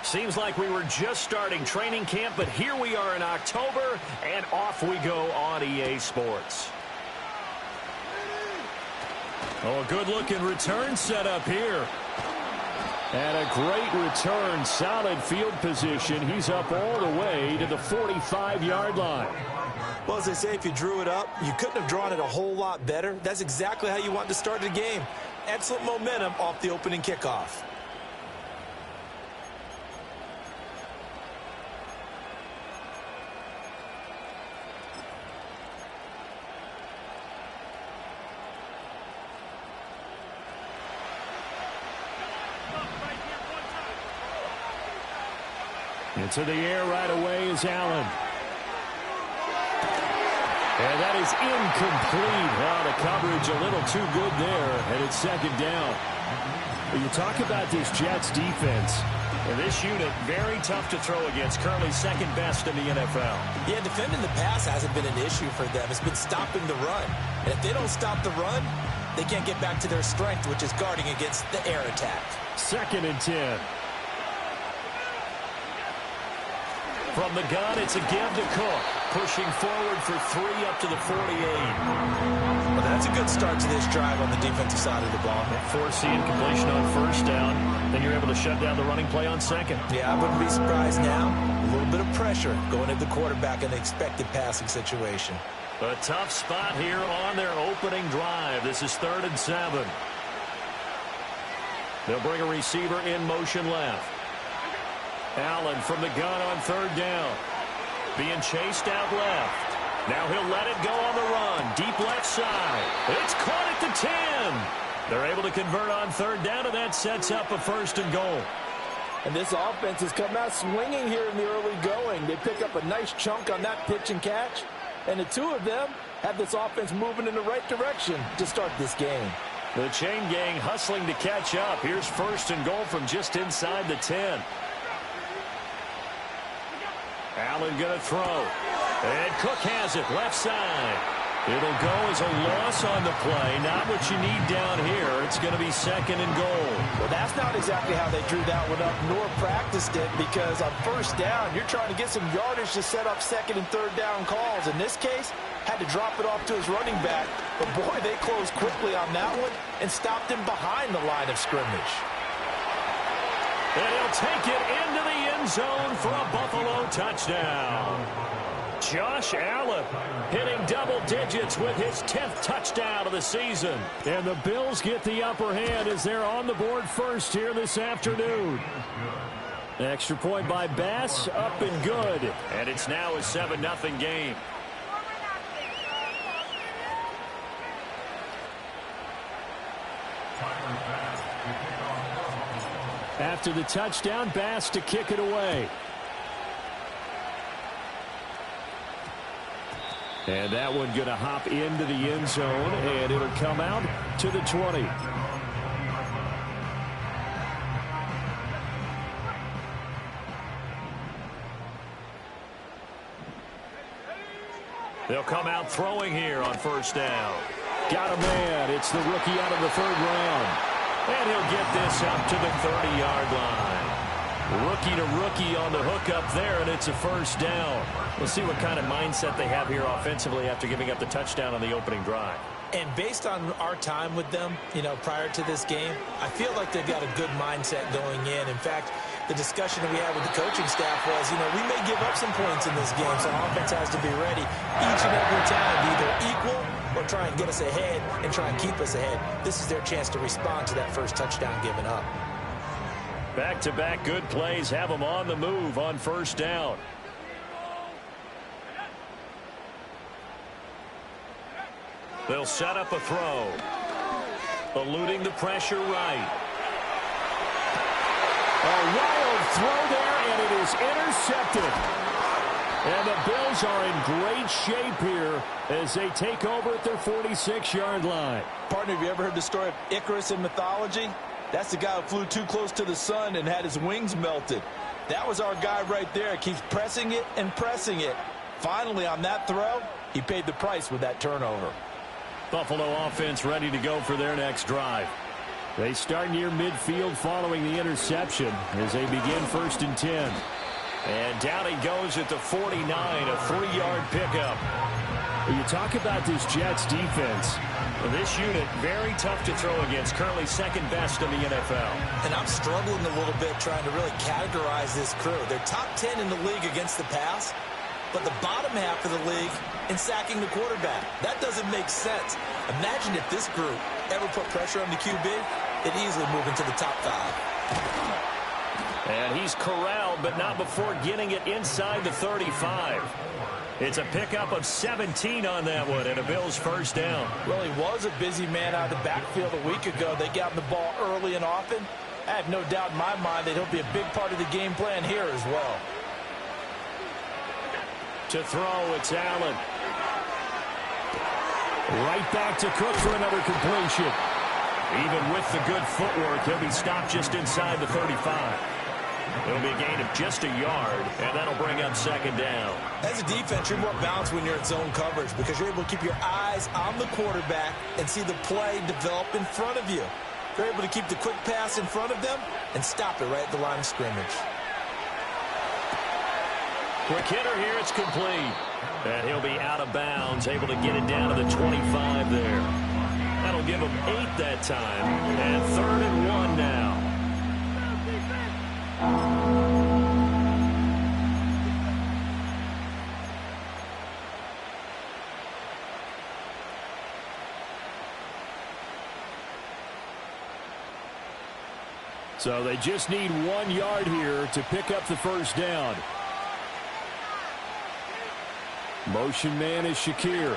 Seems like we were just starting training camp, but here we are in October, and off we go on EA Sports. Oh, a good-looking return set up here. And a great return, solid field position. He's up all the way to the 45-yard line. Well, as they say, if you drew it up, you couldn't have drawn it a whole lot better. That's exactly how you want to start the game. Excellent momentum off the opening kickoff. Into the air right away is Allen. And that is incomplete. Well, the coverage a little too good there, and it's second down. Well, you talk about this Jets defense. And this unit, very tough to throw against, currently second best in the NFL. Yeah, defending the pass hasn't been an issue for them. It's been stopping the run. And if they don't stop the run, they can't get back to their strength, which is guarding against the air attack. 2nd and 10. From the gun, it's a give to Cook. Pushing forward for 3 up to the 48. Well, that's a good start to this drive on the defensive side of the ball. Forcing completion on first down. Then you're able to shut down the running play on second. Yeah, I wouldn't be surprised now. A little bit of pressure going at the quarterback in an expected passing situation. A tough spot here on their opening drive. This is 3rd and 7. They'll bring a receiver in motion left. Allen from the gun on 3rd down. Being chased out left. Now he'll let it go on the run. Deep left side. It's caught at the 10. They're able to convert on 3rd down, and that sets up a 1st and goal. And this offense has come out swinging here in the early going. They pick up a nice chunk on that pitch and catch. And the two of them have this offense moving in the right direction to start this game. The chain gang hustling to catch up. Here's 1st and goal from just inside the 10. Allen going to throw. And Cook has it left side. It'll go as a loss on the play. Not what you need down here. It's going to be 2nd and goal. Well, that's not exactly how they drew that one up nor practiced it, because on 1st down, you're trying to get some yardage to set up 2nd and 3rd down calls. In this case, had to drop it off to his running back. But, boy, they closed quickly on that one and stopped him behind the line of scrimmage. And he'll take it into the end zone for a Buffalo touchdown. Josh Allen hitting double digits with his 10th touchdown of the season. And the Bills get the upper hand as they're on the board first here this afternoon. Extra point by Bass, up and good. And it's now a 7-0 game. After the touchdown, Bass to kick it away. And that one going to hop into the end zone, and it'll come out to the 20. They'll come out throwing here on 1st down. Got a man. It's the rookie out of the 3rd round. And he'll get this up to the 30-yard line. Rookie to rookie on the hook up there, and it's a 1st down. We'll see what kind of mindset they have here offensively after giving up the touchdown on the opening drive. And based on our time with them, prior to this game, I feel like they've got a good mindset going in. In fact, the discussion that we had with the coaching staff was, we may give up some points in this game, so offense has to be ready each and every time to either equal or try and get us ahead and try and keep us ahead. This is their chance to respond to that first touchdown given up. Back-to-back good plays have them on the move on 1st down. They'll set up a throw. Eluding the pressure right. A wild throw there, and it is intercepted. And the Bills are in great shape here as they take over at their 46-yard line. Partner, have you ever heard the story of Icarus in mythology? That's the guy who flew too close to the sun and had his wings melted. That was our guy right there. Keeps pressing it and pressing it. Finally, on that throw, he paid the price with that turnover. Buffalo offense ready to go for their next drive. They start near midfield following the interception as they begin 1st and 10. And down he goes at the 49, a 3-yard pickup. You talk about this Jets defense. This unit, very tough to throw against, currently second best in the NFL. And I'm struggling a little bit trying to really categorize this crew. They're top 10 in the league against the pass, but the bottom half of the league in sacking the quarterback. That doesn't make sense. Imagine if this group ever put pressure on the QB, it'd easily move into the top 5. And he's corralled, but not before getting it inside the 35. It's a pickup of 17 on that one, and a Bills first down. Well, he was a busy man out of the backfield a week ago. They got him the ball early and often. I have no doubt in my mind that he'll be a big part of the game plan here as well. To throw, it's Allen. Right back to Cook for another completion. Even with the good footwork, he'll be stopped just inside the 35. It'll be a gain of just a yard, and that'll bring up 2nd down. As a defense, you're more balanced when you're in zone coverage because you're able to keep your eyes on the quarterback and see the play develop in front of you. You're able to keep the quick pass in front of them and stop it right at the line of scrimmage. Quick hitter here, it's complete. And he'll be out of bounds, able to get it down to the 25 there. That'll give him 8 that time, and 3rd and 1 now. So they just need 1 yard here to pick up the first down. Motion man is Shakir.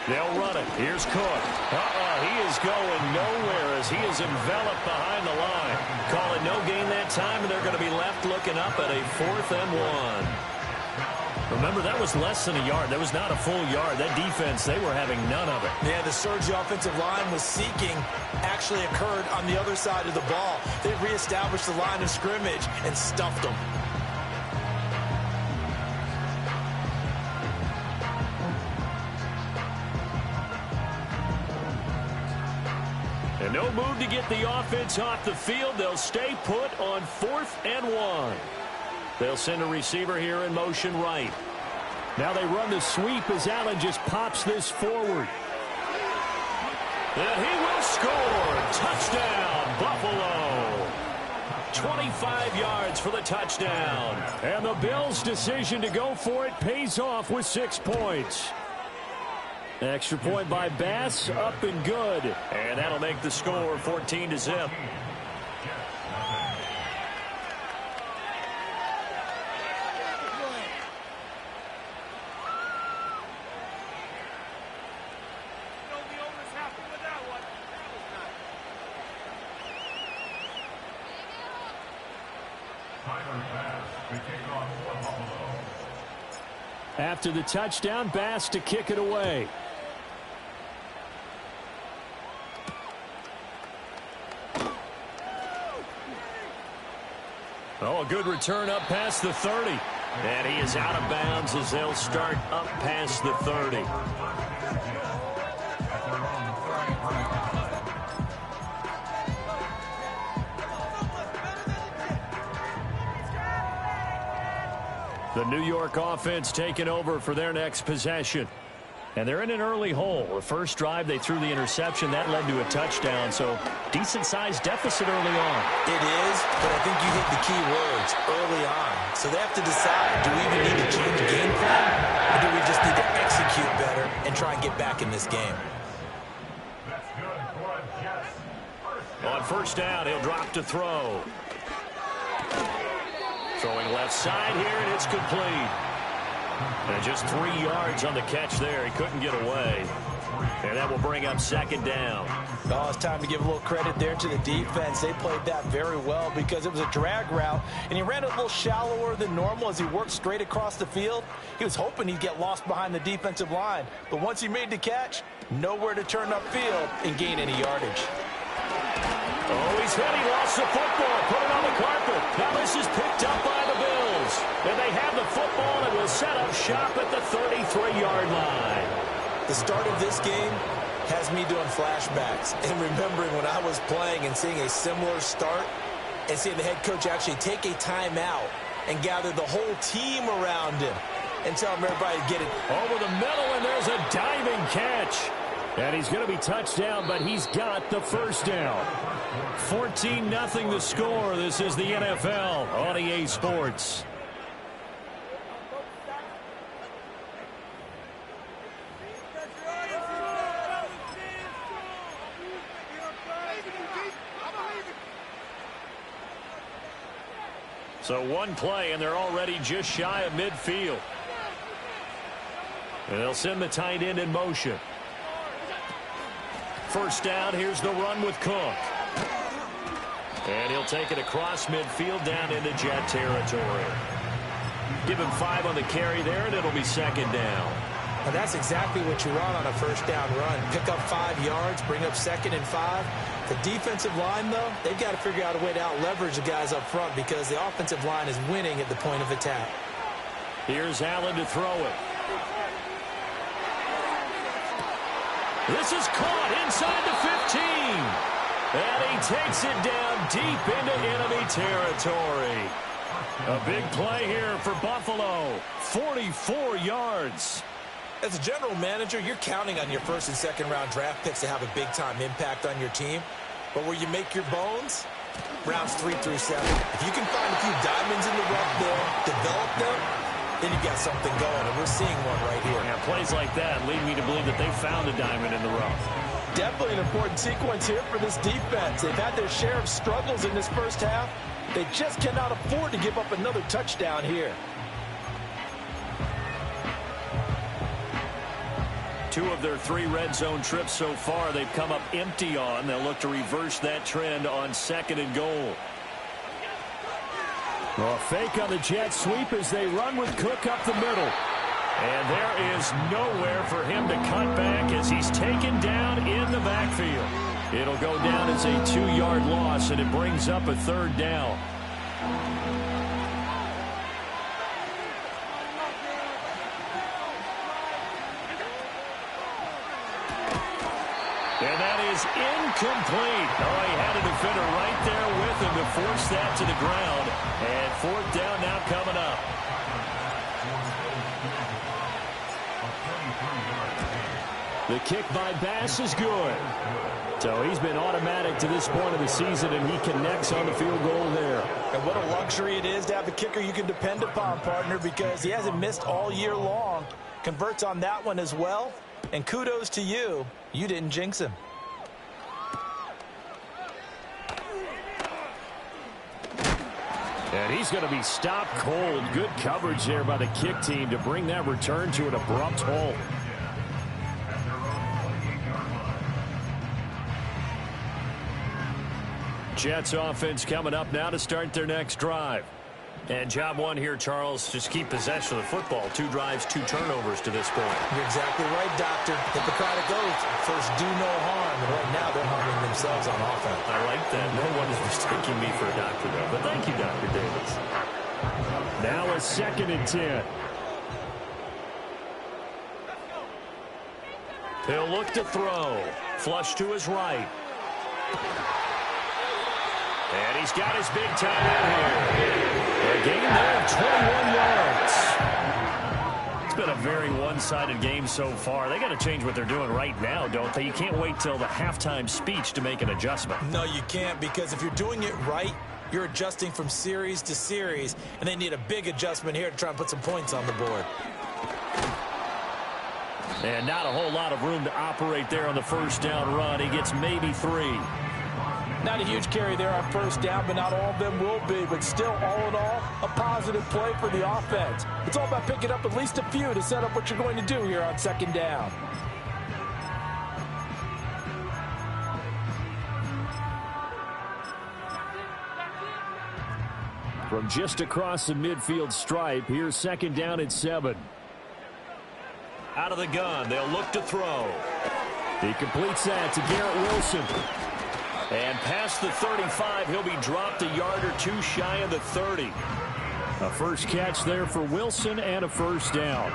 They'll run it. Here's Cook. He is going nowhere as he is enveloped behind the line. Call it no gain that time, and they're going to be left looking up at a 4th and 1. Remember, that was less than a yard. That was not a full yard. That defense, they were having none of it. Yeah, the surge the offensive line was seeking actually occurred on the other side of the ball. They reestablished the line of scrimmage and stuffed them. And no move to get the offense off the field. They'll stay put on 4th and 1. They'll send a receiver here in motion right. Now they run the sweep as Allen just pops this forward. And he will score. Touchdown, Buffalo. 25 yards for the touchdown. And the Bills' decision to go for it pays off with 6 points. Extra point by Bass, up and good. And that'll make the score 14-0. After the touchdown, Bass to kick it away. Oh, a good return up past the 30. And he is out of bounds as they'll start up past the 30. The New York offense taking over for their next possession. And they're in an early hole. The first drive, they threw the interception. That led to a touchdown, so decent-sized deficit early on. It is, but I think you hit the key words, early on. So they have to decide, do we even need to change the game plan, or do we just need to execute better and try and get back in this game? On first down, he'll drop to throw. Throwing left side here, and it's complete. And just 3 yards on the catch there. He couldn't get away. And that will bring up 2nd down. Oh, it's time to give a little credit there to the defense. They played that very well because it was a drag route, and he ran it a little shallower than normal as he worked straight across the field. He was hoping he'd get lost behind the defensive line. But once he made the catch, nowhere to turn upfield and gain any yardage. Oh, he's hit. He lost the football. Put it on the carpet. Now this is picked up by the Bills. And they have the football and will set up shop at the 33-yard line. The start of this game has me doing flashbacks and remembering when I was playing and seeing a similar start and seeing the head coach actually take a timeout and gather the whole team around him and tell everybody to get it over the middle, and there's a diving catch. And he's going to be touched down, but he's got the first down. 14-0 the score. This is the NFL on EA Sports. So one play, and they're already just shy of midfield. And they'll send the tight end in motion. First down, here's the run with Cook. And he'll take it across midfield down into Jet territory. Give him 5 on the carry there, and it'll be second down. And that's exactly what you want on a first down run. Pick up 5 yards, bring up 2nd and 5. The defensive line, though, they've got to figure out a way to out-leverage the guys up front because the offensive line is winning at the point of attack. Here's Allen to throw it. This is caught inside the 15. And he takes it down deep into enemy territory. A big play here for Buffalo. 44 yards. As a general manager, you're counting on your first and second round draft picks to have a big-time impact on your team. But where you make your bones, rounds 3 through 7. If you can find a few diamonds in the rough there, develop them, then you've got something going, and we're seeing one right here. Yeah, plays like that lead me to believe that they found a diamond in the rough. Definitely an important sequence here for this defense. They've had their share of struggles in this first half. They just cannot afford to give up another touchdown here. 2 of their 3 red zone trips so far they've come up empty on. They'll look to reverse that trend on 2nd and goal. Well, a fake on the jet sweep as they run with Cook up the middle. And there is nowhere for him to cut back as he's taken down in the backfield. It'll go down as a 2-yard loss, and it brings up a 3rd down. And that is incomplete. Oh, he had a defender right there with him to force that to the ground. And 4th down now coming up. The kick by Bass is good. So he's been automatic to this point of the season, and he connects on the field goal there. And what a luxury it is to have a kicker you can depend upon, partner, because he hasn't missed all year long. Converts on that one as well. And kudos to you. You didn't jinx him. And he's going to be stopped cold. Good coverage there by the kick team to bring that return to an abrupt halt. Jets offense coming up now to start their next drive. And job one here, Charles, just keep possession of the football. 2 drives, 2 turnovers to this point. You're exactly right, Doctor. Hippocratic oath. First, do no harm. And right now, they're harming themselves on offense. I like that. No one is mistaking me for a doctor, though. But thank you, Dr. Davis. Now a 2nd and 10. He'll look to throw. Flush to his right. And he's got his big time in here. A gain there of 21 yards. It's been a very one-sided game so far. They got to change what they're doing right now, don't they? You can't wait till the halftime speech to make an adjustment. No, you can't, because if you're doing it right, you're adjusting from series to series, and they need a big adjustment here to try and put some points on the board. And not a whole lot of room to operate there on the first down run. He gets maybe 3. Not a huge carry there on first down, but not all of them will be. But still, all in all, a positive play for the offense. It's all about picking up at least a few to set up what you're going to do here on 2nd down. From just across the midfield stripe, here's 2nd down at 7. Out of the gun, they'll look to throw. He completes that to Garrett Wilson. And past the 35, he'll be dropped a yard or 2 shy of the 30. A first catch there for Wilson and a first down.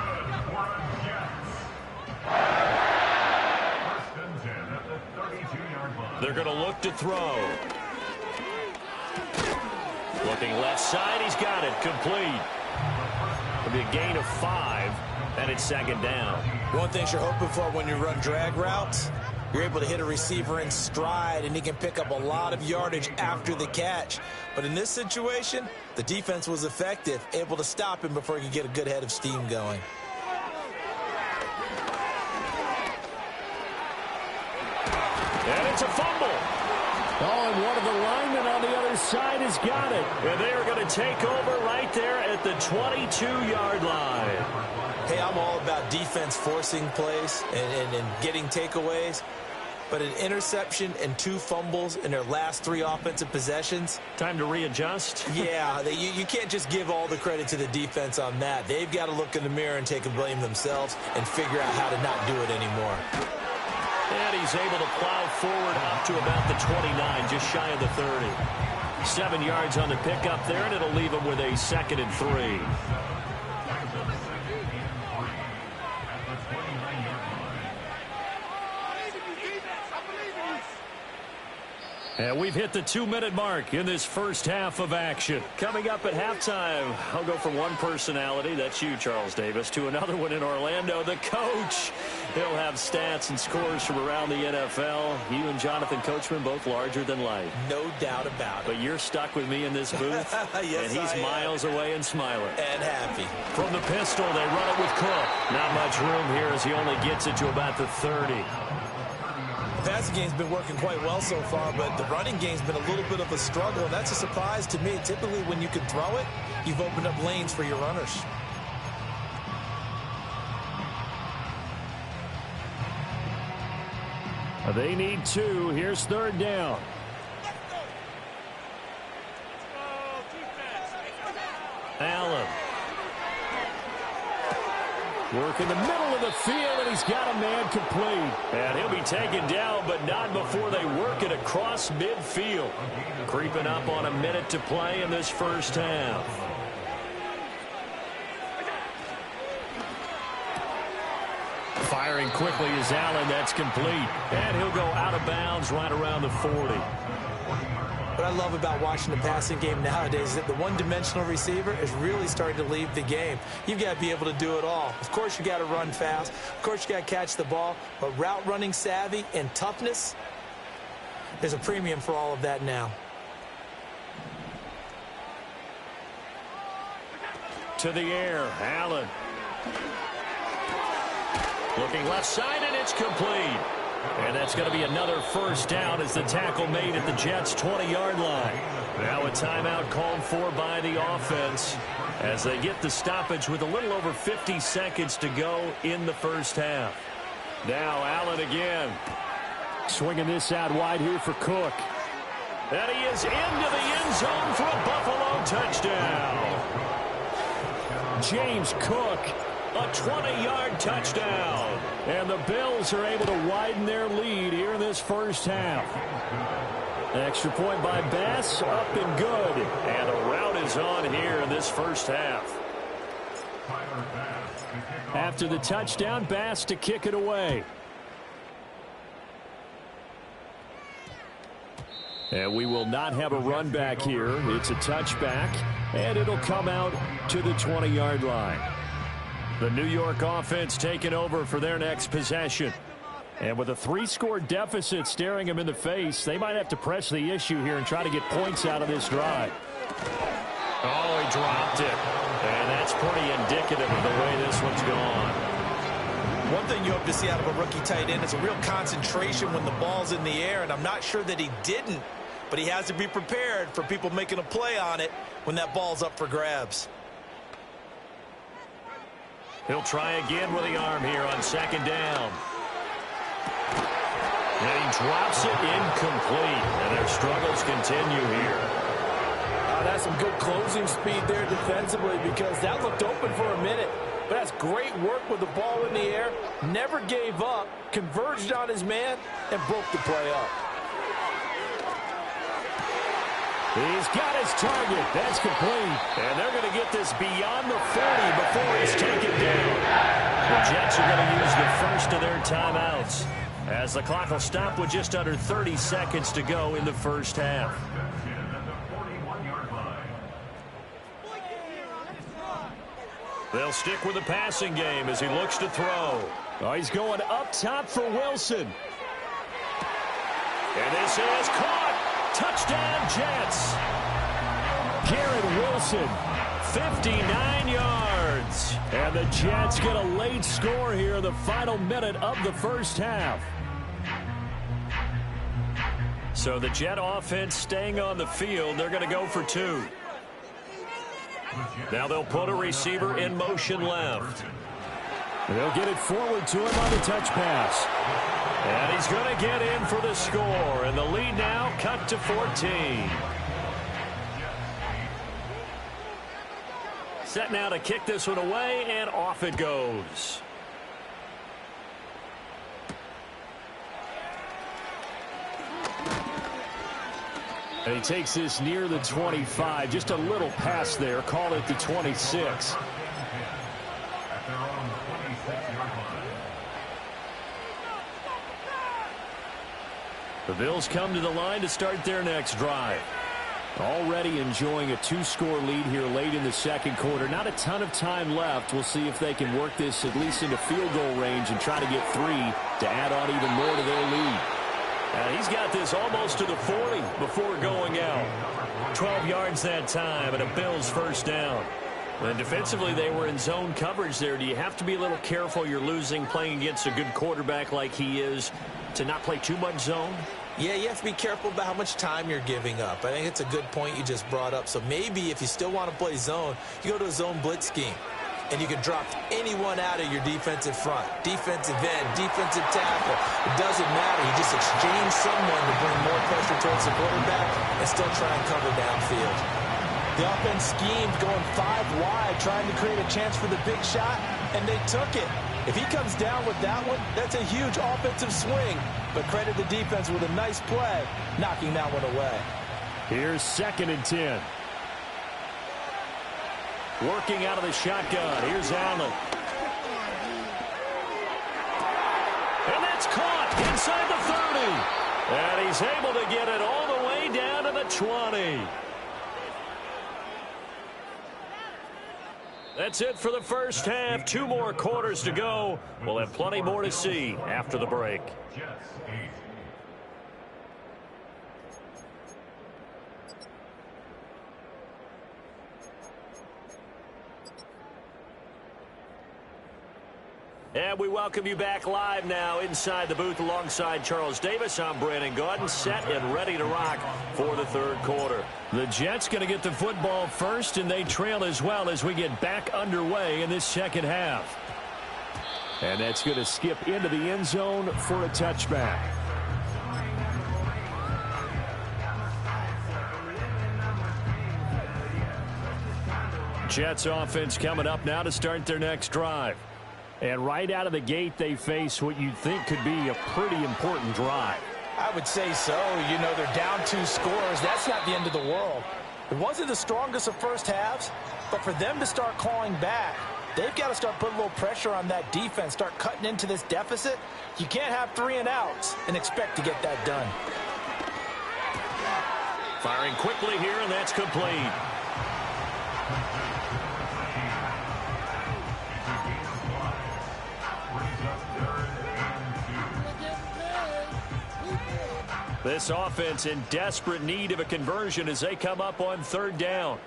They're going to look to throw. Looking left side. He's got it. Complete. It'll be a gain of 5, and it's second down. One thing you're hoping for when you run drag routes, you're able to hit a receiver in stride, and he can pick up a lot of yardage after the catch. But in this situation, the defense was effective, able to stop him before he could get a good head of steam going. And it's a fumble. Oh, and one of the linemen on the other side has got it. And they are going to take over right there at the 22-yard line. Hey, I'm all about defense forcing plays and getting takeaways. But an interception and 2 fumbles in their last 3 offensive possessions. Time to readjust? Yeah, you can't just give all the credit to the defense on that. They've got to look in the mirror and take a blame themselves and figure out how to not do it anymore. And he's able to plow forward up to about the 29, just shy of the 30. 7 yards on the pickup there, and it'll leave him with a 2nd and 3. And we've hit the 2-minute mark in this first half of action. Coming up at halftime, I'll go from one personality, that's you, Charles Davis, to another one in Orlando, the coach. He'll have stats and scores from around the NFL. You and Jonathan Coachman, both larger than life. No doubt about it. But you're stuck with me in this booth, yes, and he's miles away and smiling. And happy. From the pistol, they run it with Cook. Not much room here as he only gets it to about the 30. The passing game's been working quite well so far, but the running game's been a little bit of a struggle, and that's a surprise to me. Typically, when you can throw it, you've opened up lanes for your runners. They need 2. Here's 3rd down. Allen. Work in the middle of the field, and he's got a man complete. And he'll be taken down, but not before they work it across midfield. Creeping up on a minute to play in this first half. Firing quickly is Allen. That's complete. And he'll go out of bounds right around the 40. What I love about watching the passing game nowadays is that the one-dimensional receiver is really starting to leave the game. You've got to be able to do it all. Of course, you got to run fast. Of course, you got to catch the ball. But route running savvy and toughness, there's a premium for all of that now. To the air, Allen. Looking left side, and it's complete. And that's going to be another first down as the tackle made at the Jets' 20-yard line. Now a timeout called for by the offense as they get the stoppage with a little over 50 seconds to go in the first half. Now Allen again. Swinging this out wide here for Cook. And he is into the end zone for a Buffalo touchdown. James Cook. A 20-yard touchdown. And the Bills are able to widen their lead here in this first half. Extra point by Bass, up and good. And a rout is on here in this first half. After the touchdown, Bass to kick it away. And we will not have a run back here. It's a touchback, and it'll come out to the 20-yard line. The New York offense taking over for their next possession. And with a 3-score deficit staring them in the face, they might have to press the issue here and try to get points out of this drive. Oh, he dropped it. And that's pretty indicative of the way this one's gone. One thing you hope to see out of a rookie tight end is a real concentration when the ball's in the air, and I'm not sure that he didn't, but he has to be prepared for people making a play on it when that ball's up for grabs. He'll try again with the arm here on second down. And he drops it incomplete. And their struggles continue here. That's some good closing speed there defensively because that looked open for a minute. But that's great work with the ball in the air. Never gave up, converged on his man, and broke the play up. He's got his target. That's complete. And they're going to get this beyond the 40 before he's taken down. The Jets are going to use the first of their timeouts. As the clock will stop with just under 30 seconds to go in the first half. They'll stick with the passing game as he looks to throw. Oh, he's going up top for Wilson. And this is caught. Touchdown, Jets. Garrett Wilson. 59 yards. And the Jets get a late score here in the final minute of the first half. So the Jet offense staying on the field. They're going to go for 2. Now they'll put a receiver in motion left. They'll get it forward to him on the touch pass. And he's going to get in for the score. And the lead now cut to 14. Set now to kick this one away, and off it goes. And he takes this near the 25. Just a little pass there. Call it the 26. The Bills come to the line to start their next drive. Already enjoying a 2-score lead here late in the second quarter. Not a ton of time left. We'll see if they can work this at least into field goal range and try to get 3 to add on even more to their lead. He's got this almost to the 40 before going out. 12 yards that time and a Bills first down. And defensively, they were in zone coverage there. Do you have to be a little careful? You're losing playing against a good quarterback like he is to not play too much zone? Yeah, you have to be careful about how much time you're giving up. I think it's a good point you just brought up. So maybe if you still want to play zone, you go to a zone blitz scheme. And you can drop anyone out of your defensive front. Defensive end, defensive tackle. It doesn't matter. You just exchange someone to bring more pressure towards the quarterback and still try and cover downfield. The offense schemed going 5 wide, trying to create a chance for the big shot, and they took it. If he comes down with that one, that's a huge offensive swing. But credit the defense with a nice play, knocking that one away. Here's 2nd and 10. Working out of the shotgun. Here's Allen. And that's caught inside the 30. And he's able to get it all the way down to the 20. That's it for the first half. 2 more quarters to go. We'll have plenty more to see after the break. And we welcome you back live now inside the booth alongside Charles Davis. I'm Brandon Gaudin, set and ready to rock for the third quarter. The Jets going to get the football first, and they trail as well as we get back underway in this second half. And that's going to skip into the end zone for a touchback. Jets offense coming up now to start their next drive. And right out of the gate, they face what you'd think could be a pretty important drive. I would say so. You know, they're down 2 scores. That's not the end of the world. It wasn't the strongest of first halves, but for them to start clawing back, they've got to start putting a little pressure on that defense, start cutting into this deficit. You can't have 3 and outs and expect to get that done. Firing quickly here, and that's complete. This offense in desperate need of a conversion as they come up on 3rd down.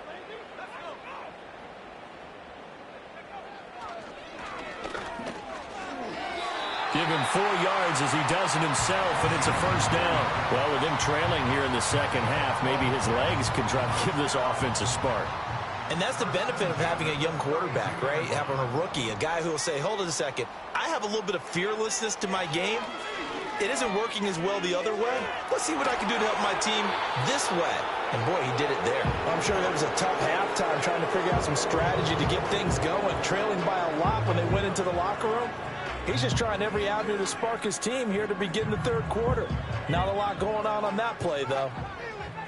Give him 4 yards as he does it himself, and it's a first down. Well, with him trailing here in the second half, maybe his legs can try to give this offense a spark. And that's the benefit of having a young quarterback, right? Having a rookie, a guy who will say, hold it a second, I have a little bit of fearlessness to my game. It isn't working as well the other way. Let's see what I can do to help my team this way. And, boy, he did it there. I'm sure that was a tough halftime trying to figure out some strategy to get things going, trailing by a lot when they went into the locker room. He's just trying every avenue to spark his team here to begin the third quarter. Not a lot going on that play, though.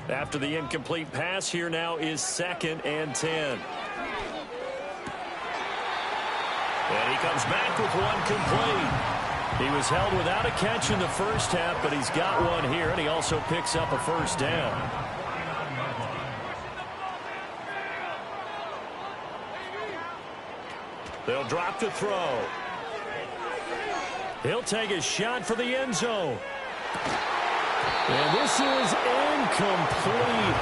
After the incomplete pass, here now is 2nd and 10. And he comes back with one complete. He was held without a catch in the first half, but he's got one here, and he also picks up a first down. They'll drop to throw. He'll take a shot for the end zone. And this is incomplete.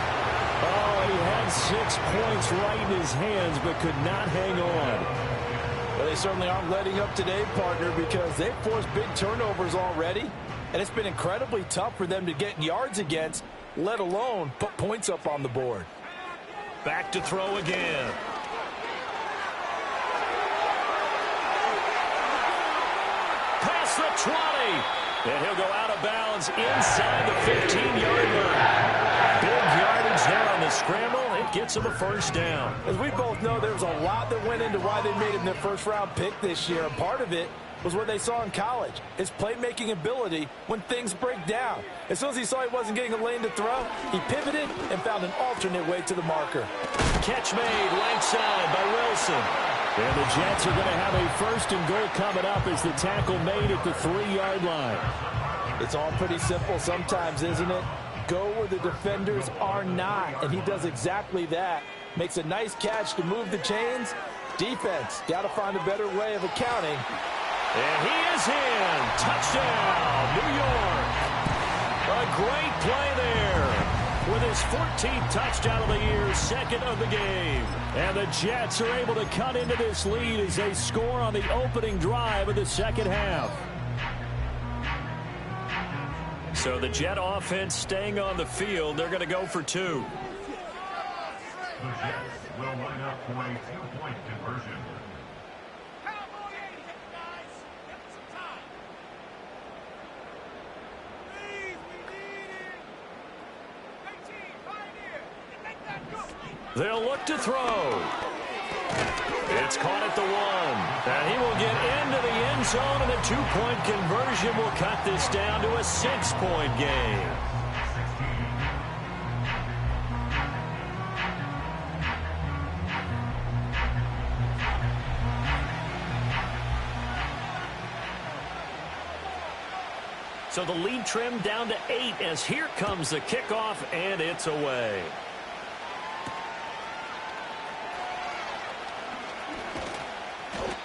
Oh, he had 6 points right in his hands, but could not hang on. Well, they certainly aren't letting up today, partner, because they've forced big turnovers already, and it's been incredibly tough for them to get yards against, let alone put points up on the board. Back to throw again. Past the 20. And he'll go out of bounds inside the 15-yard line. Big yardage there on the scramble. It gets him a first down. As we both know, there was a lot that went into why they made him their first-round pick this year. And part of it was what they saw in college, his playmaking ability when things break down. As soon as he saw he wasn't getting a lane to throw, he pivoted and found an alternate way to the marker. Catch made right side by Wilson. And the Jets are going to have a first and goal coming up as the tackle made at the 3-yard line. It's all pretty simple sometimes, isn't it? Go where the defenders are not, and he does exactly that. Makes a nice catch to move the chains. Defense, got to find a better way of accounting. And he is in. Touchdown, New York. A great play there. With his 14th touchdown of the year, second of the game. And the Jets are able to cut into this lead as they score on the opening drive of the second half. So the Jet offense staying on the field. They're going to go for 2. The Jets will line up for a 2-point conversion. They'll look to throw. It's caught at the 1. And he will get into the end zone, and a 2-point conversion will cut this down to a 6-point game. So the lead trimmed down to 8 as here comes the kickoff, and it's away.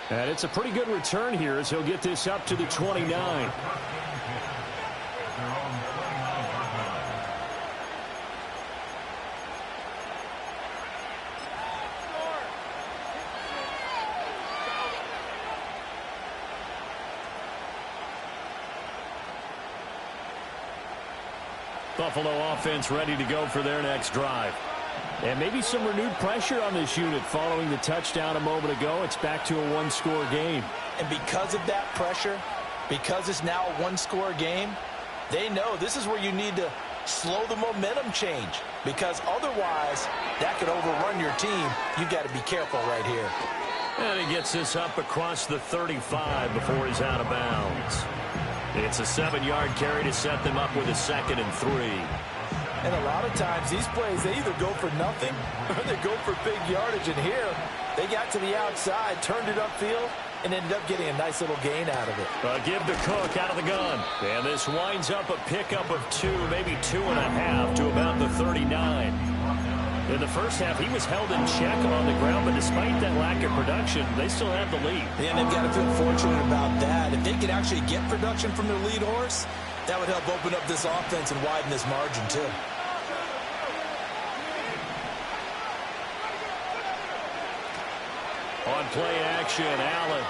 And it's a pretty good return here as he'll get this up to the 29. Buffalo offense ready to go for their next drive. And maybe some renewed pressure on this unit following the touchdown a moment ago. It's back to a 1-score game. And because of that pressure, because it's now a 1-score game, they know this is where you need to slow the momentum change. Because otherwise, that could overrun your team. You've got to be careful right here. And he gets this up across the 35 before he's out of bounds. It's a 7-yard carry to set them up with a 2nd and 3. And a lot of times, these plays, they either go for nothing or they go for big yardage. And here, they got to the outside, turned it upfield, and ended up getting a nice little gain out of it. Give to Cook out of the gun. And this winds up a pickup of 2, maybe 2.5 to about the 39. In the first half, he was held in check on the ground, but despite that lack of production, they still have the lead. Yeah, and they've got to feel fortunate about that. If they could actually get production from their lead horse, that would help open up this offense and widen this margin, too. On play action, Allen.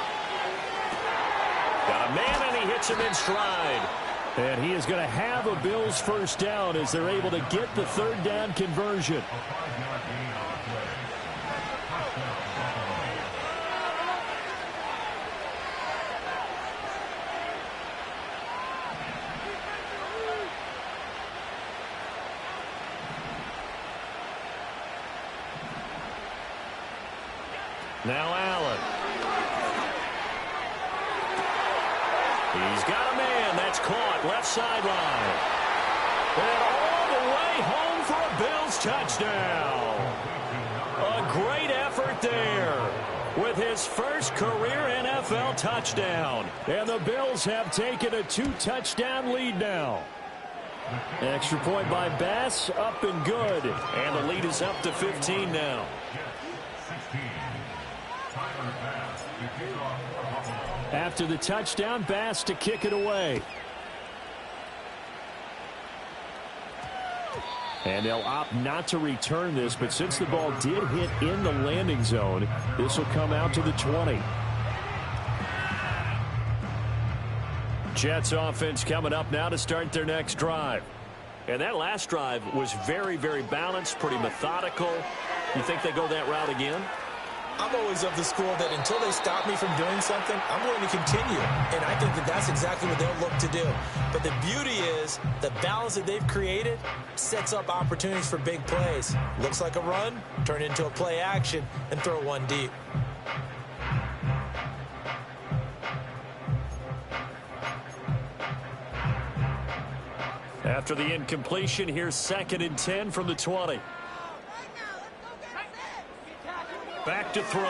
Got a man, and he hits him in stride. And he is going to have a Bills first down as they're able to get the 3rd down conversion. Now Allen. He's got a man. That's caught. Left sideline. And all the way home for a Bills touchdown. A great effort there. with his first career NFL touchdown. And the Bills have taken a 2-touchdown lead now. Extra point by Bass, up and good. And the lead is up to 15 now. After the touchdown, Bass to kick it away. And they'll opt not to return this, but since the ball did hit in the landing zone, this will come out to the 20. Jets offense coming up now to start their next drive. And that last drive was very, very balanced, pretty methodical. You think they go that route again? I'm always of the school that until they stop me from doing something, I'm going to continue. And I think that that's exactly what they'll look to do. But the beauty is the balance that they've created sets up opportunities for big plays. Looks like a run, turn into a play action, and throw one deep. After the incompletion, here's 2nd and 10 from the 20. Back to throw.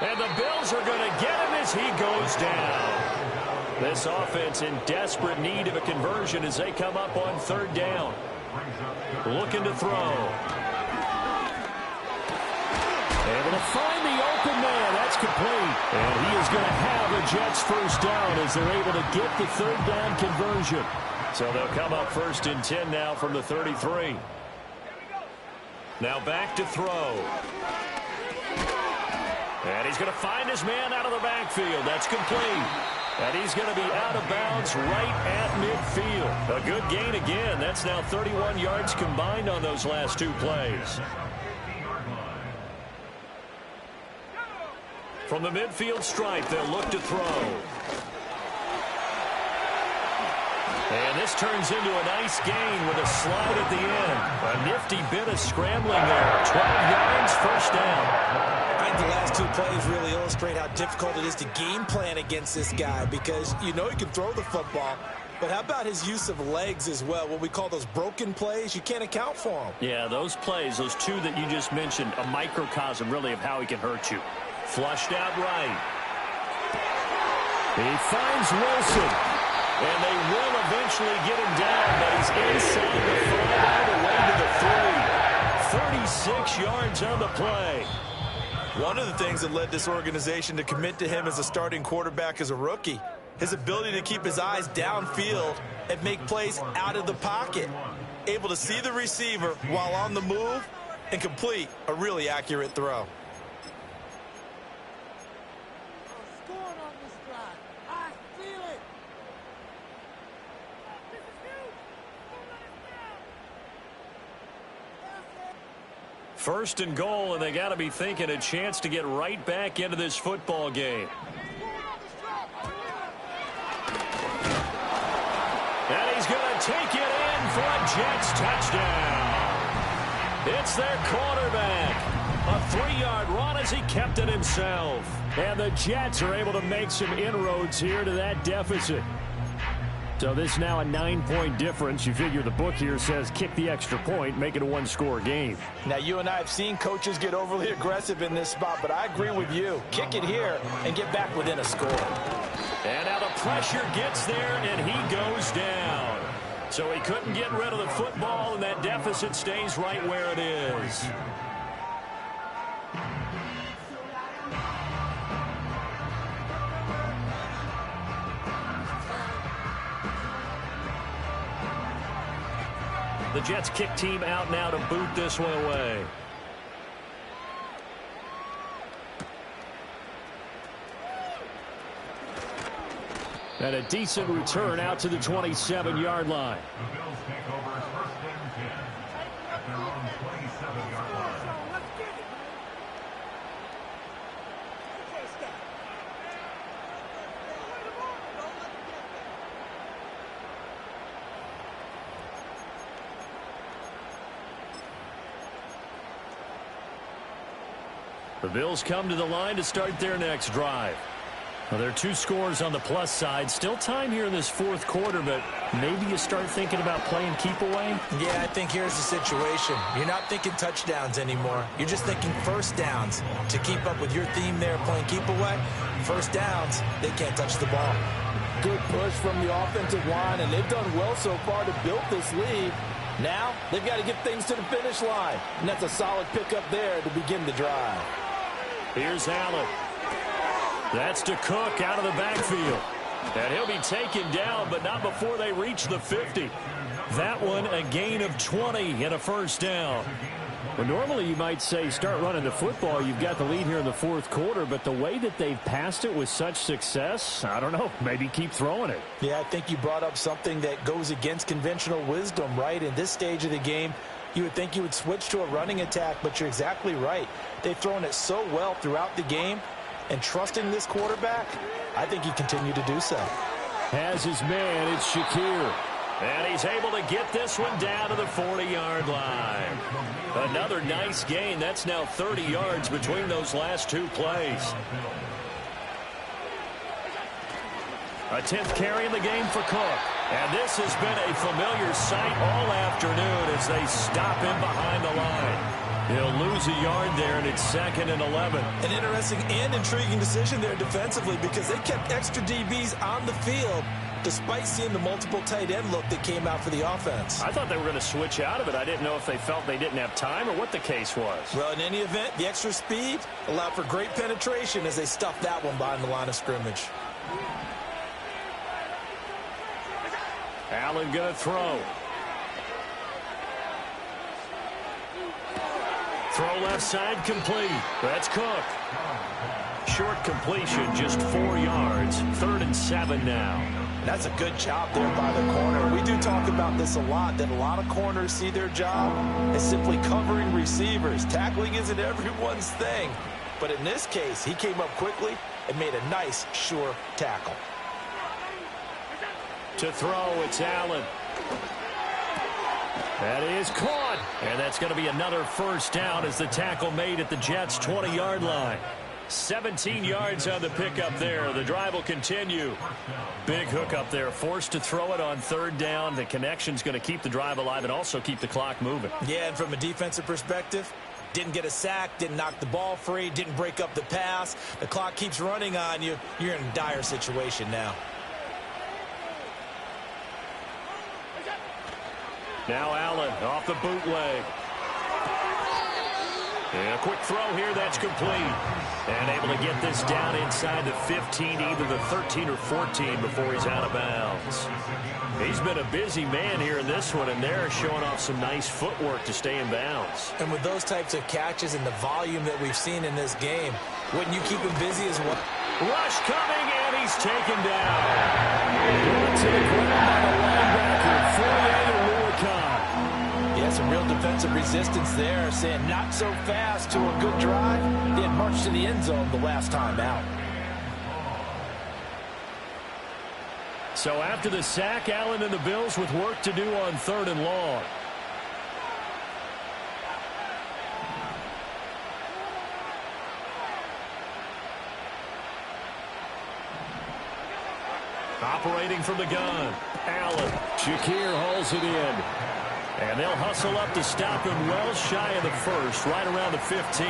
And the Bills are going to get him as he goes down. This offense in desperate need of a conversion as they come up on 3rd down. Looking to throw. Able to find the open man. That's complete. And he is going to have a Jets first down as they're able to get the 3rd down conversion. So they'll come up 1st and 10 now from the 33. Now back to throw. And he's going to find his man out of the backfield. That's complete. And he's going to be out of bounds right at midfield. A good gain again. That's now 31 yards combined on those last 2 plays. From the midfield stripe, they'll look to throw. And this turns into a nice gain with a slide at the end. A nifty bit of scrambling there. 12 yards, first down. I think the last 2 plays really illustrate how difficult it is to game plan against this guy because you know he can throw the football. But how about his use of legs as well? What we call those broken plays, you can't account for them. Yeah, those plays, those 2 that you just mentioned, a microcosm really of how he can hurt you. Flushed out right. He finds Wilson. And they will eventually get him down, but he's inside the 5 all the way to the 3. 36 yards on the play. One of the things that led this organization to commit to him as a starting quarterback as a rookie, his ability to keep his eyes downfield and make plays out of the pocket. Able to see the receiver while on the move and complete a really accurate throw. First and goal, and they got to be thinking a chance to get right back into this football game. And he's going to take it in for a Jets touchdown. It's their quarterback. A 3-yard run as he kept it himself. And the Jets are able to make some inroads here to that deficit. So this is now a 9-point difference. You figure the book here says kick the extra point, make it a 1-score game. Now, you and I have seen coaches get overly aggressive in this spot, but I agree with you. Kick it here and get back within a score. And now the pressure gets there, and he goes down. So he couldn't get rid of the football, and that deficit stays right where it is. The Jets kick team out now to boot this one away. And a decent return out to the 27-yard line. The Bills take over 1st and 10 at their own 27-yard line. The Bills come to the line to start their next drive. Well, there are 2 scores on the plus side. Still time here in this fourth quarter, but maybe you start thinking about playing keep away? Yeah, I think here's the situation. You're not thinking touchdowns anymore. You're just thinking first downs. To keep up with your theme there, playing keep away, first downs, they can't touch the ball. Good push from the offensive line, and they've done well so far to build this lead. Now, they've got to get things to the finish line, and that's a solid pickup there to begin the drive. Here's Allen. That's to Cook out of the backfield. And he'll be taken down, but not before they reach the 50. That one, a gain of 20 and a first down. Well, normally you might say start running the football. You've got the lead here in the fourth quarter, but the way that they've passed it with such success, I don't know, maybe keep throwing it. Yeah, I think you brought up something that goes against conventional wisdom, right? In this stage of the game, you would think you would switch to a running attack, but you're exactly right. They've thrown it so well throughout the game, and trusting this quarterback, I think he continued to do so. Has his man, it's Shakir. And he's able to get this one down to the 40-yard line. Another nice gain. That's now 30 yards between those last 2 plays. A 10th carry in the game for Cook. And this has been a familiar sight all afternoon as they stop him behind the line. He'll lose a yard there, and it's 2nd and 11. An interesting and intriguing decision there defensively because they kept extra DBs on the field despite seeing the multiple tight end look that came out for the offense. I thought they were going to switch out of it. I didn't know if they felt they didn't have time or what the case was. Well, in any event, the extra speed allowed for great penetration as they stuffed that one behind the line of scrimmage. Allen going to throw. Throw left side complete. That's Cook. Short completion, just 4 yards. 3rd and 7 now. That's a good job there by the corner. We do talk about this a lot, that a lot of corners see their job as simply covering receivers. Tackling isn't everyone's thing. But in this case, he came up quickly and made a nice, sure tackle. To throw, it's Allen. That is caught. And that's going to be another first down as the tackle made at the Jets' 20-yard line. 17 yards on the pickup there. The drive will continue. Big hook up there. Forced to throw it on 3rd down. The connection's going to keep the drive alive and also keep the clock moving. Yeah, and from a defensive perspective, didn't get a sack, didn't knock the ball free, didn't break up the pass. The clock keeps running on you. You're in a dire situation now. Now Allen off the bootleg. And a quick throw here, that's complete. And able to get this down inside the 15, either the 13 or 14 before he's out of bounds. He's been a busy man here in this one, and they're showing off some nice footwork to stay in bounds. And with those types of catches and the volume that we've seen in this game, wouldn't you keep him busy as well? Rush coming, and he's taken down. Brought to the ground by the linebacker, Fourier Oluokun. Yeah, some real defensive resistance there, saying not so fast to a good drive. They had marched to the end zone the last time out. So after the sack, Allen and the Bills with work to do on 3rd and long. Operating from the gun, Allen. Shakir hauls it in. And they'll hustle up to stop him well shy of the first, right around the 15.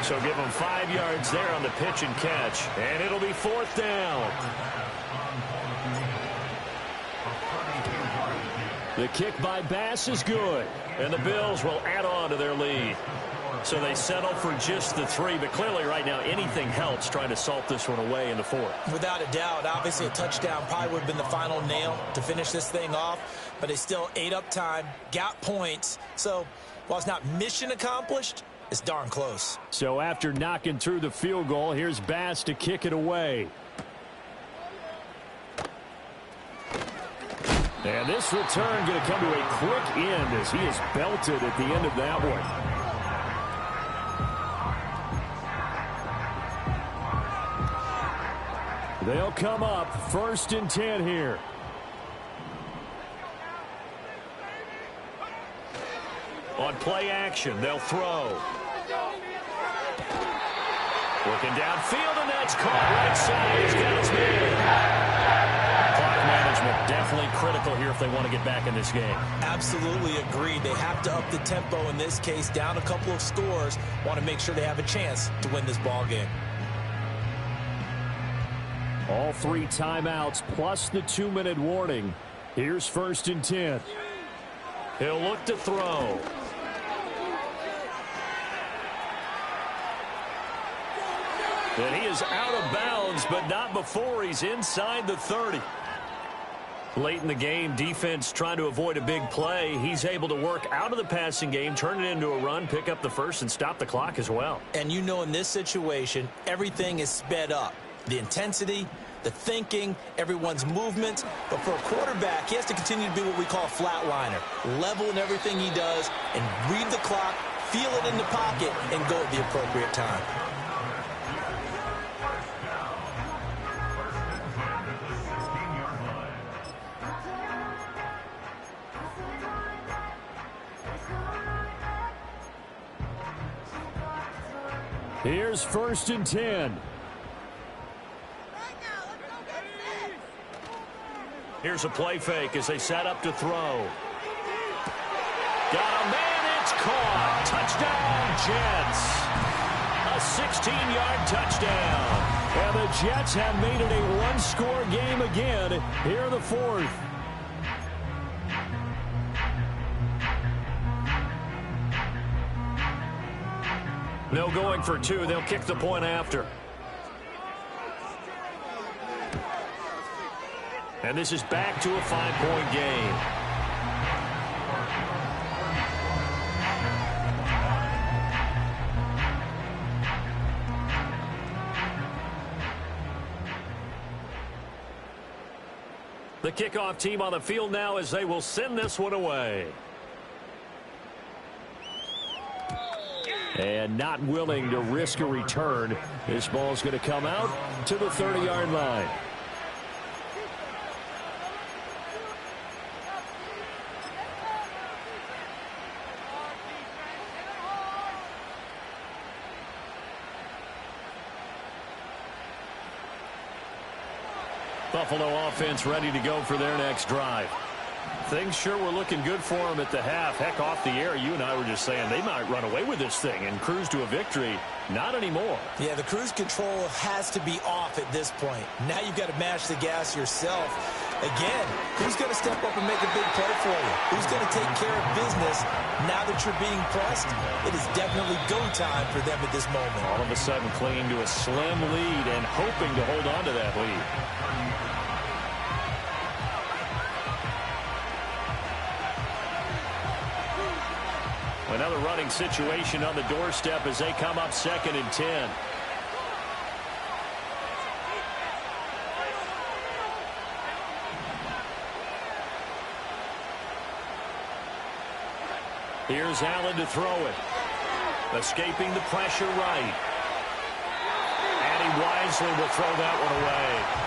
So give him 5 yards there on the pitch and catch. And it'll be 4th down. The kick by Bass is good. And the Bills will add on to their lead. So they settle for just the 3, but clearly right now anything helps trying to salt this one away in the 4th. Without a doubt, obviously a touchdown probably would have been the final nail to finish this thing off, but they still ate up time, got points. So while it's not mission accomplished, it's darn close. So after knocking through the field goal, here's Bass to kick it away. And this return going to come to a quick end as he is belted at the end of that one. They'll come up 1st and 10 here. On play action, they'll throw. Looking downfield, and that's caught right side. He's got his man. Clock management definitely critical here if they want to get back in this game. Absolutely agreed. They have to up the tempo in this case, down a couple of scores. Want to make sure they have a chance to win this ball game. All 3 timeouts plus the 2-minute warning. Here's 1st and 10. He'll look to throw. And he is out of bounds, but not before he's inside the 30. Late in the game, defense trying to avoid a big play. He's able to work out of the passing game, turn it into a run, pick up the first, and stop the clock as well. And you know in this situation, everything is sped up. The intensity, the thinking, everyone's movement. But for a quarterback, he has to continue to be what we call a flatliner. Level in everything he does and read the clock, feel it in the pocket, and go at the appropriate time. Here's 1st and 10. Here's a play fake as they set up to throw. Got a man, it's caught. Touchdown, Jets. A 16-yard touchdown. And the Jets have made it a one-score game again here in the 4th. No going for 2. They'll kick the point after. And this is back to a 5-point game. The kickoff team on the field now as they will send this one away. And not willing to risk a return. This ball's going to come out to the 30-yard line. Buffalo offense ready to go for their next drive. Things sure were looking good for them at the half. Heck, off the air, you and I were just saying they might run away with this thing and cruise to a victory. Not anymore. Yeah, the cruise control has to be off at this point. Now you've got to mash the gas yourself. Again, who's going to step up and make a big play for you? Who's going to take care of business now that you're being pressed? It is definitely go time for them at this moment. All of a sudden clinging to a slim lead and hoping to hold on to that lead. Another running situation on the doorstep as they come up 2nd and 10. Here's Allen to throw it. Escaping the pressure right. And he wisely will throw that one away.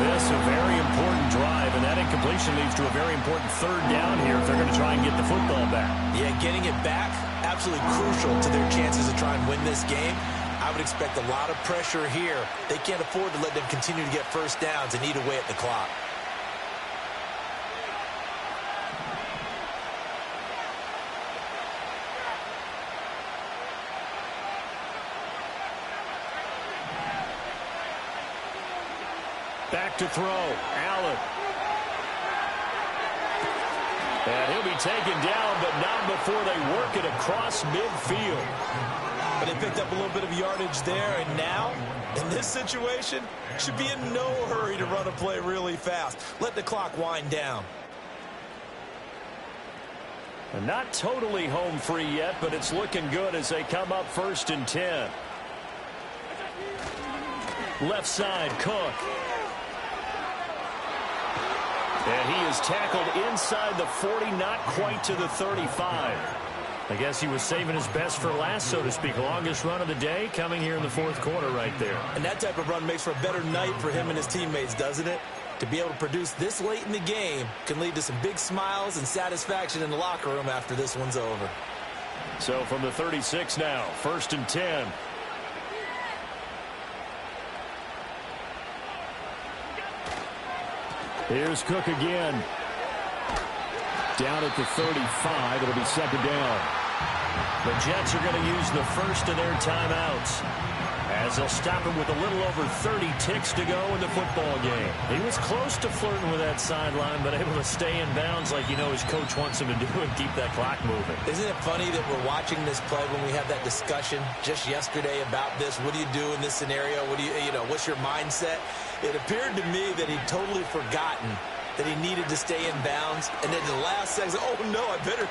This is a very important drive, and that incompletion leads to a very important 3rd down here if they're going to try and get the football back. Yeah, getting it back, absolutely crucial to their chances to try and win this game. I would expect a lot of pressure here. They can't afford to let them continue to get first downs and eat away at the clock. Back to throw. Allen. And he'll be taken down, but not before they work it across midfield. But they picked up a little bit of yardage there, and now, in this situation, should be in no hurry to run a play really fast. Let the clock wind down. And not totally home free yet, but it's looking good as they come up 1st and 10. Left side, Cook. And he is tackled inside the 40, not quite to the 35. I guess he was saving his best for last, so to speak. Longest run of the day coming here in the 4th quarter right there. And that type of run makes for a better night for him and his teammates, doesn't it? To be able to produce this late in the game can lead to some big smiles and satisfaction in the locker room after this one's over. So from the 36 now, 1st and 10. Here's Cook again. Down at the 35. It'll be second down. The Jets are going to use the first of their timeouts as they'll stop him with a little over 30 ticks to go in the football game. He was close to flirting with that sideline, but able to stay in bounds like his coach wants him to do and keep that clock moving. Isn't it funny that we're watching this play when we had that discussion just yesterday about this? What do you do in this scenario? What do what's your mindset? It appeared to me that he'd totally forgotten that he needed to stay in bounds, and then the last second, oh no, I better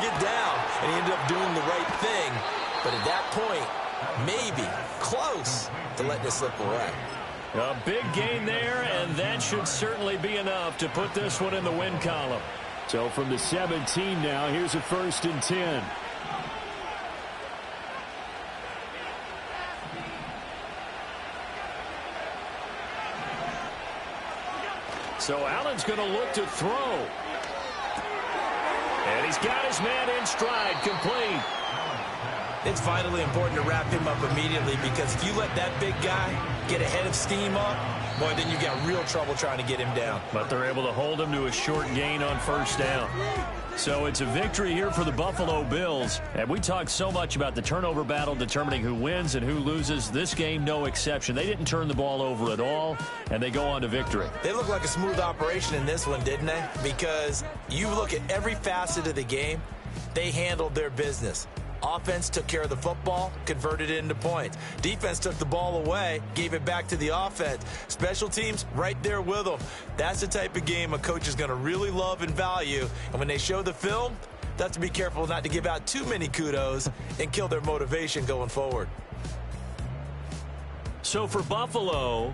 get down. And he ended up doing the right thing. But at that point, maybe close to letting it slip away. A big gain there, and that should certainly be enough to put this one in the win column. So from the 17 now, here's a 1st and 10. So Allen's going to look to throw. And he's got his man in stride, complete. It's vitally important to wrap him up immediately, because if you let that big guy get ahead of steam up, boy, then you've got real trouble trying to get him down. But they're able to hold him to a short gain on first down. So it's a victory here for the Buffalo Bills. And we talked so much about the turnover battle determining who wins and who loses. This game, no exception. They didn't turn the ball over at all, and they go on to victory. They look like a smooth operation in this one, didn't they? Because you look at every facet of the game, they handled their business. Offense took care of the football, converted it into points. Defense took the ball away, gave it back to the offense. Special teams, right there with them. That's the type of game a coach is going to really love and value. And when they show the film, they have to be careful not to give out too many kudos and kill their motivation going forward. So for Buffalo,